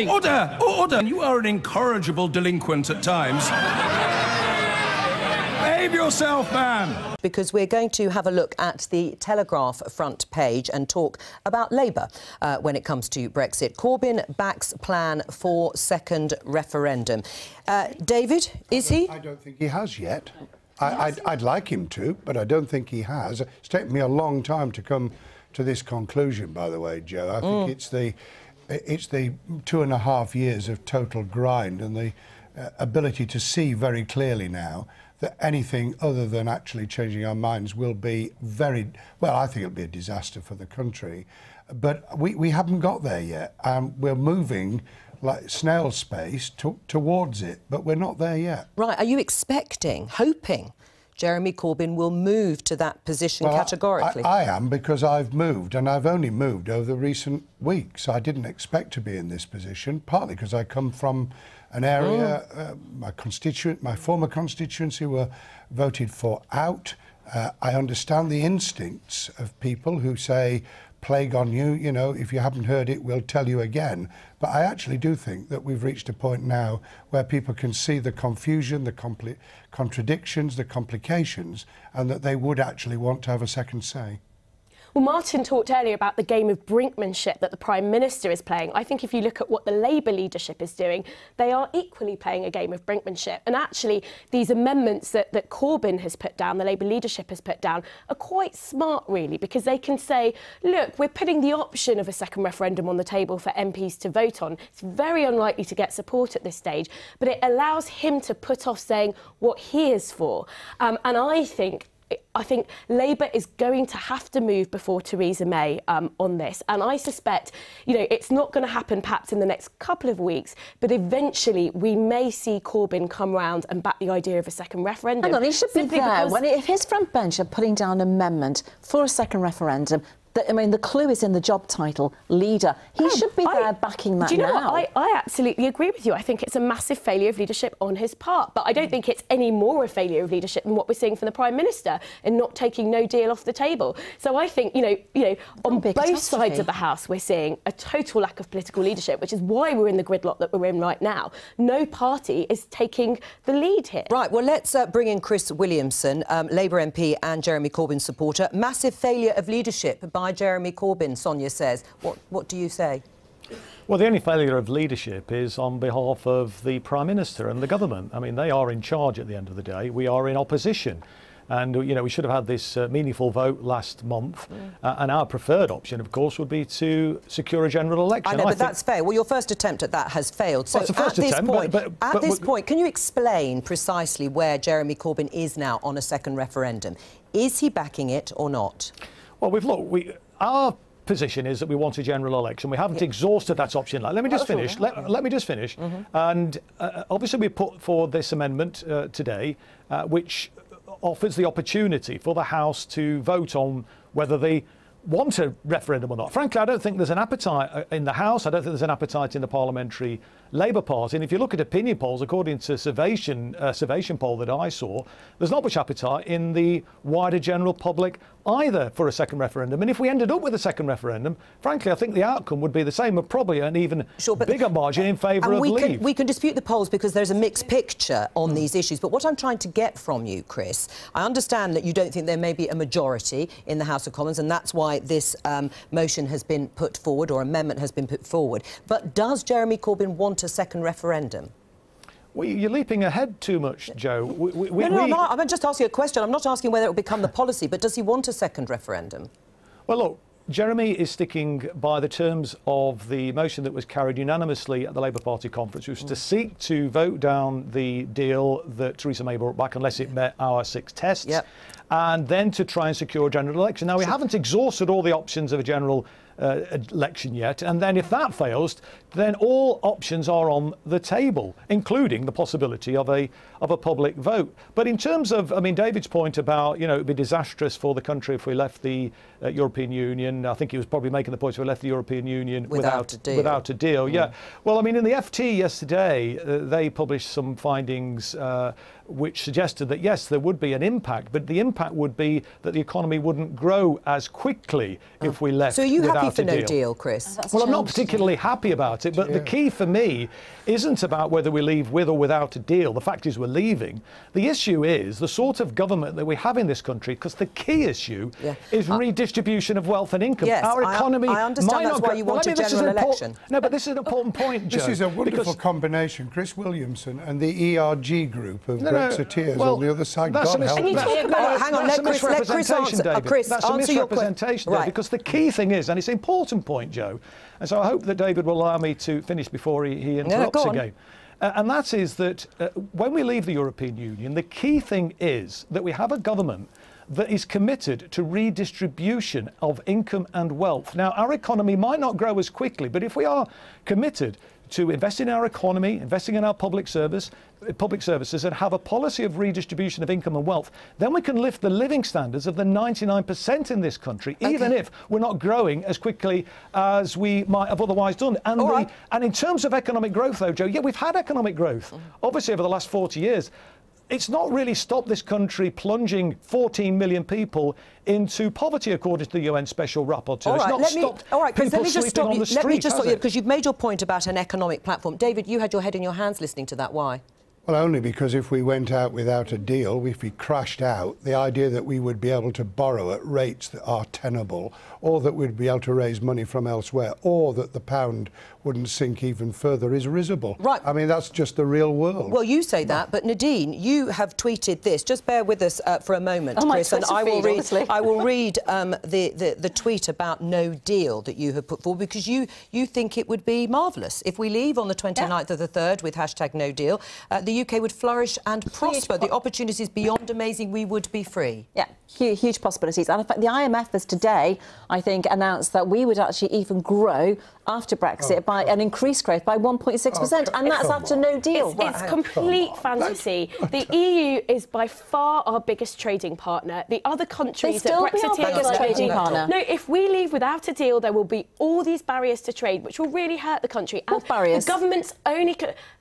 Order! Order! You are an incorrigible delinquent at times. Behave yourself, man! Because we're going to have a look at the Telegraph front page and talk about Labour when it comes to Brexit. Corbyn backs plan for second referendum. David, is he? I don't think he has yet. I'd like him to, but I don't think he has. It's taken me a long time to come to this conclusion, by the way, Joe. I think it's the 2.5 years of total grind and the ability to see very clearly now that anything other than actually changing our minds will be very, well, I think it'll be a disaster for the country. But we haven't got there yet. We're moving like snail space towards it, but we're not there yet. Right. Are you expecting, hoping Jeremy Corbyn will move to that position categorically? I am, because I've moved, and I've only moved over the recent weeks. I didn't expect to be in this position, partly because I come from an area, my former constituency were voted for out. I understand the instincts of people who say, plague on you, you know, if you haven't heard it, we'll tell you again. But I actually do think that we've reached a point now where people can see the confusion, the contradictions, the complications, and that they would actually want to have a second say. Well, Martin talked earlier about the game of brinkmanship that the Prime Minister is playing. I think if you look at what the Labour leadership is doing, they are equally playing a game of brinkmanship. And actually, these amendments that Corbyn has put down, the Labour leadership has put down, are quite smart, really, because they can say, look, we're putting the option of a second referendum on the table for MPs to vote on. It's very unlikely to get support at this stage, but it allows him to put off saying what he is for. And I think Labour is going to have to move before Theresa May on this. And I suspect, you know, it's not going to happen perhaps in the next couple of weeks, but eventually we may see Corbyn come round and back the idea of a second referendum. Hang on, he should be there. If his front bench are putting down an amendment for a second referendum, I mean, the clue is in the job title, leader. He should be there backing that now. Do you know what? I absolutely agree with you. I think it's a massive failure of leadership on his part. But I don't think it's any more a failure of leadership than what we're seeing from the Prime Minister in not taking no deal off the table. So I think, you know, on both sides of the House, we're seeing a total lack of political leadership, which is why we're in the gridlock that we're in right now. No party is taking the lead here. Right, well, let's bring in Chris Williamson, Labour MP and Jeremy Corbyn supporter. Massive failure of leadership by Jeremy Corbyn, Sonia says. What do you say? Well, the only failure of leadership is on behalf of the Prime Minister and the government. I mean, they are in charge at the end of the day. We are in opposition. And, you know, we should have had this meaningful vote last month. And our preferred option, of course, would be to secure a general election. I know, but that's fair. Well, your first attempt at that has failed. So at this point, can you explain precisely where Jeremy Corbyn is now on a second referendum? Is he backing it or not? Well, our position is that we want a general election. We haven't exhausted that option. Let me just finish. Let me just finish. And obviously we put forward this amendment today, which offers the opportunity for the House to vote on whether they want a referendum or not. Frankly, I don't think there's an appetite in the House. I don't think there's an appetite in the Parliamentary Labour Party. And if you look at opinion polls, according to Survation poll that I saw, there's not much appetite in the wider general public either for a second referendum. And if we ended up with a second referendum, frankly, I think the outcome would be the same, but probably an even bigger margin in favour of leave. We can dispute the polls because there's a mixed picture on these issues. But what I'm trying to get from you, Chris, I understand that you don't think there may be a majority in the House of Commons, and that's why this motion has been put forward, or amendment has been put forward. But does Jeremy Corbyn want a second referendum? Well, you're leaping ahead too much, Joe. No, I'm just asking a question. I'm not asking whether it will become the policy, but does he want a second referendum? Well, look, Jeremy is sticking by the terms of the motion that was carried unanimously at the Labour Party conference, which was to seek to vote down the deal that Theresa May brought back unless it met our 6 tests, and then to try and secure a general election. Now, we haven't exhausted all the options of a general election yet, and then if that fails, then all options are on the table, including the possibility of a public vote. But in terms of, I mean, David's point about, you know, it'd be disastrous for the country if we left the European Union. I think he was probably making the point if we left the European Union without a deal. Yeah. Well, I mean, in the FT yesterday, they published some findings which suggested that, yes, there would be an impact, but the impact would be that the economy wouldn't grow as quickly if we left without a deal. So are you happy for no deal, Chris? Well, I'm not particularly happy about it, but the key for me isn't about whether we leave with or without a deal. The fact is we're leaving. The issue is the sort of government that we have in this country, because the key issue is redistribution of wealth and income. Yes, our economy I understand that's why you want a general election. No, but this is an important point, Joe. This is a wonderful combination. Chris Williamson and the ERG group of Brexiteers on the other side. God help them. Hang on, let Chris answer. Chris, that's a misrepresentation, David, because the key thing is, and it's an important point, Joe, and so I hope that David will allow me to finish before he interrupts again. And that is that when we leave the European Union, the key thing is that we have a government that is committed to redistribution of income and wealth. Now, our economy might not grow as quickly, but if we are committed to investing in our economy, investing in our public services, and have a policy of redistribution of income and wealth, then we can lift the living standards of the 99% in this country, even if we're not growing as quickly as we might have otherwise done. And, and in terms of economic growth, though, Joe, we've had economic growth, obviously, over the last 40 years. It's not really stopped this country plunging 14 million people into poverty, according to the UN Special Rapporteur. It's not stopped people sleeping on the street, let me just stop you, because you've made your point about an economic platform. David, you had your head in your hands listening to that. Why? Well, only because if we went out without a deal, if we crashed out, the idea that we would be able to borrow at rates that are tenable, or that we'd be able to raise money from elsewhere, or that the pound wouldn't sink even further is risible. Right. I mean, that's just the real world. Well, you say that, but Nadine, you have tweeted this. Just bear with us for a moment, Chris, and I will read the tweet about no deal that you have put forward, because you think it would be marvellous if we leave on the 29th of the 3rd with #no deal. The UK would flourish and prosper. The opportunities beyond amazing. We would be free. Yeah, huge possibilities. And in fact, the IMF has today, I think, announced that we would actually even grow after Brexit by an increased growth by 1.6%, and that's after no deal. It's complete fantasy. The EU is by far our biggest trading partner. The other countries that Brexiteers are trading partner. No, if we leave without a deal, there will be all these barriers to trade, which will really hurt the country. What barriers? The government's only...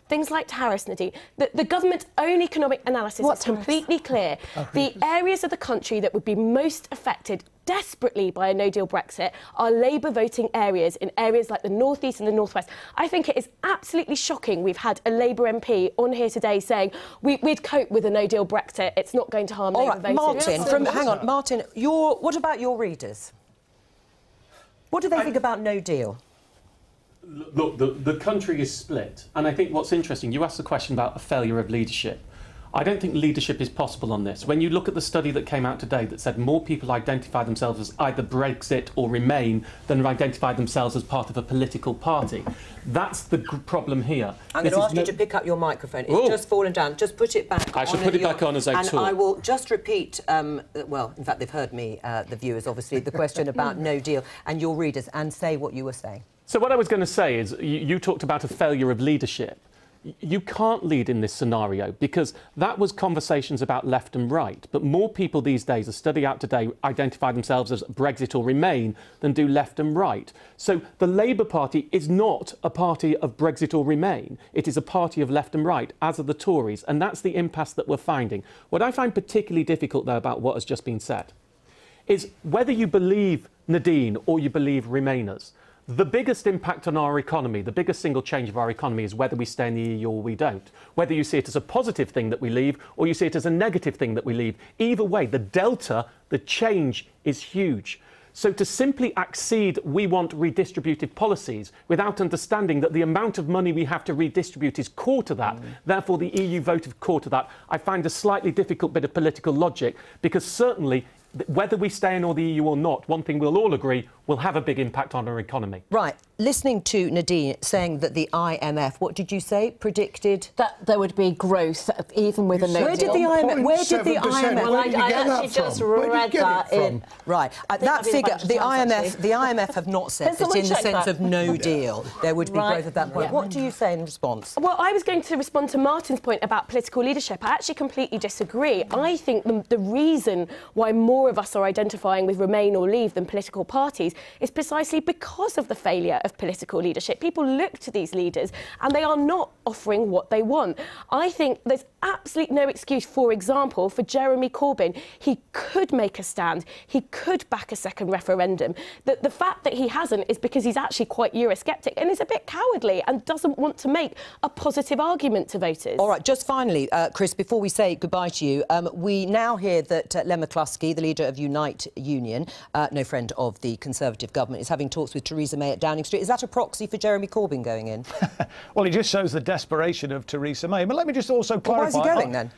Things like tariffs, Nadine. The government's own economic analysis is completely clear. The areas of the country that would be most affected desperately by a no-deal Brexit are Labour voting areas, in areas like the North East and the North West. I think it is absolutely shocking we've had a Labour MP on here today saying we'd cope with a no-deal Brexit. It's not going to harm Labour voters. Martin, hang on, Martin, what about your readers? What do they think about no deal? Look, the country is split, and I think what's interesting, you asked the question about a failure of leadership. I don't think leadership is possible on this. When you look at the study that came out today that said more people identify themselves as either Brexit or Remain than identify themselves as part of a political party. That's the problem here. I'm going to ask you to pick up your microphone. It's just fallen down. Just put it back on. I should put it back on as I talk. And I will just repeat, well, in fact, they've heard me, the viewers, obviously, the question about no deal and your readers, and say what you were saying. So what I was going to say is you talked about a failure of leadership. You can't lead in this scenario because that was conversations about left and right. But more people these days, a study out today, identify themselves as Brexit or Remain than do left and right. So the Labour Party is not a party of Brexit or Remain. It is a party of left and right, as are the Tories. And that's the impasse that we're finding. What I find particularly difficult, though, about what has just been said is whether you believe Nadine or you believe Remainers. The biggest impact on our economy, the biggest single change of our economy is whether we stay in the EU or we don't. Whether you see it as a positive thing that we leave or you see it as a negative thing that we leave. Either way, the delta, the change is huge. So to simply accede we want redistributive policies without understanding that the amount of money we have to redistribute is core to that, therefore the EU voted core to that, I find a slightly difficult bit of political logic, because certainly whether we stay in or the EU or not, one thing we'll all agree will have a big impact on our economy. Right. Listening to Nadine saying that the IMF, what did you say, predicted? That there would be growth even with a no deal. Where did the IMF... Well, I actually just read that in... Right. That figure, the IMF have not said that in the sense of no deal there would be growth at that point. What do you say in response? Well, I was going to respond to Martin's point about political leadership. I actually completely disagree. I think the reason why more of us are identifying with Remain or Leave than political parties countries is precisely because of the failure of political leadership. People look to these leaders and they are not offering what they want. I think there's absolutely no excuse, for example, for Jeremy Corbyn. He could make a stand. He could back a second referendum. The fact that he hasn't is because he's actually quite Eurosceptic and is a bit cowardly and doesn't want to make a positive argument to voters. All right, just finally, Chris, before we say goodbye to you, we now hear that Len McCluskey, the leader of Unite Union, no friend of the Conservative government, is having talks with Theresa May at Downing Street. Is that a proxy for Jeremy Corbyn going in? Well, it just shows the desperation of Theresa May. But let me just also clarify... Well, why is he going then?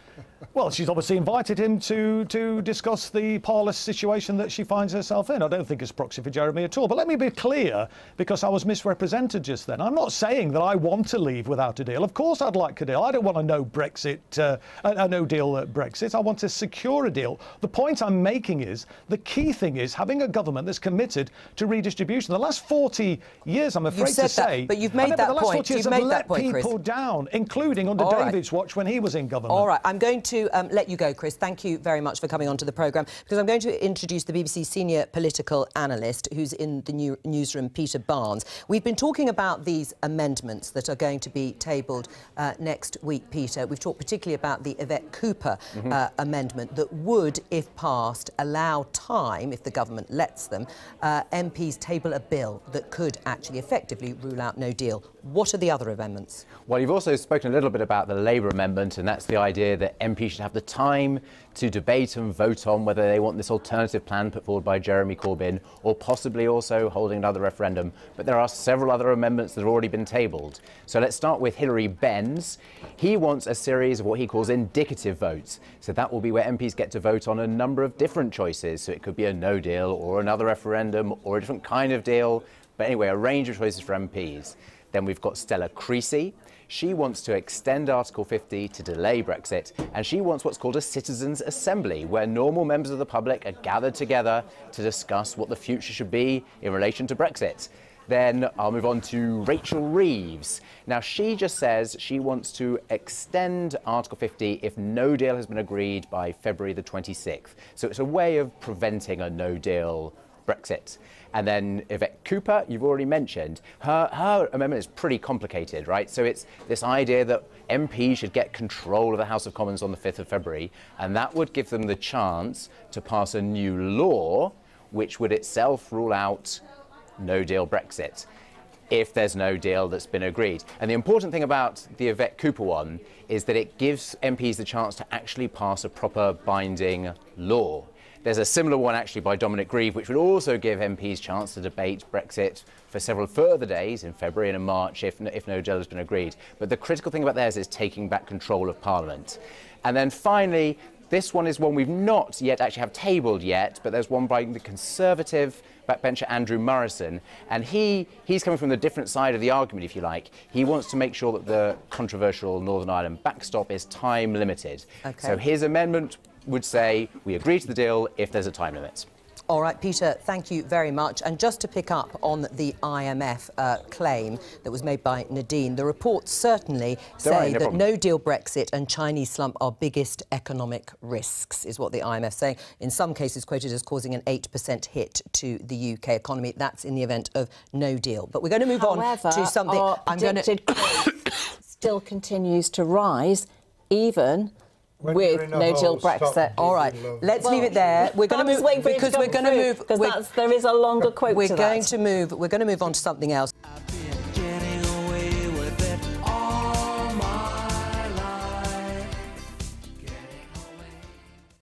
Well, she's obviously invited him to discuss the parlous situation that she finds herself in. I don't think it's proxy for Jeremy at all. But let me be clear, because I was misrepresented just then. I'm not saying that I want to leave without a deal. Of course I'd like a deal. I don't want a no-deal Brexit. I want to secure a deal. The point I'm making is, the key thing is having a government that's committed to redistribution. The last 40 years, I'm afraid to say... But you've made that point. You've made that point, Chris. People down, including under David's watch when he was in government. All right, I'm going to let you go, Chris. Thank you very much for coming onto the programme, because I'm going to introduce the BBC senior political analyst who's in the newsroom, Peter Barnes. We've been talking about these amendments that are going to be tabled next week, Peter. We've talked particularly about the Yvette Cooper amendment that would, if passed, allow time, if the government lets them, MPs table a bill that could actually effectively rule out no deal. What are the other amendments? Well, you've also spoken a little bit about the Labour amendment, and that's the idea that MPs should have the time to debate and vote on whether they want this alternative plan put forward by Jeremy Corbyn, or possibly also holding another referendum. But there are several other amendments that have already been tabled. So let's start with Hilary Benz. He wants a series of what he calls indicative votes. So that will be where MPs get to vote on a number of different choices. So it could be a no deal, or another referendum, or a different kind of deal. But anyway, a range of choices for MPs. Then we've got Stella Creasy. She wants to extend Article 50 to delay Brexit, and she wants what's called a citizens' assembly, where normal members of the public are gathered together to discuss what the future should be in relation to Brexit. Then I'll move on to Rachel Reeves. Now, she just says she wants to extend Article 50 if no deal has been agreed by February the 26th. So it's a way of preventing a no-deal Brexit. And then Yvette Cooper, you've already mentioned, her amendment is pretty complicated, right? So it's this idea that MPs should get control of the House of Commons on the 5th of February, and that would give them the chance to pass a new law, which would itself rule out no-deal Brexit if there's no deal that's been agreed. And the important thing about the Yvette Cooper one is that it gives MPs the chance to actually pass a proper binding law. There's a similar one actually by Dominic Grieve, which would also give MPs a chance to debate Brexit for several further days in February and in March if no deal has been agreed. But the critical thing about theirs is taking back control of Parliament. And then finally, this one is one we've not yet actually have tabled yet, but there's one by the Conservative backbencher Andrew Morrison, and he's coming from the different side of the argument, if you like. He wants to make sure that the controversial Northern Ireland backstop is time limited. Okay. So his amendment would say we agree to the deal if there's a time limit. All right, Peter, thank you very much. And just to pick up on the IMF claim that was made by Nadine, the reports certainly say that no-deal Brexit and Chinese slump are biggest economic risks, is what the IMF is saying. In some cases quoted as causing an 8% hit to the UK economy. That's in the event of no deal. But we're going to move on to something... Our predicted growth still continues to rise, even... with no-deal Brexit. All right, let's leave it there. We're going to move because we're going to move. Because there is a longer quote. We're going to move on to something else.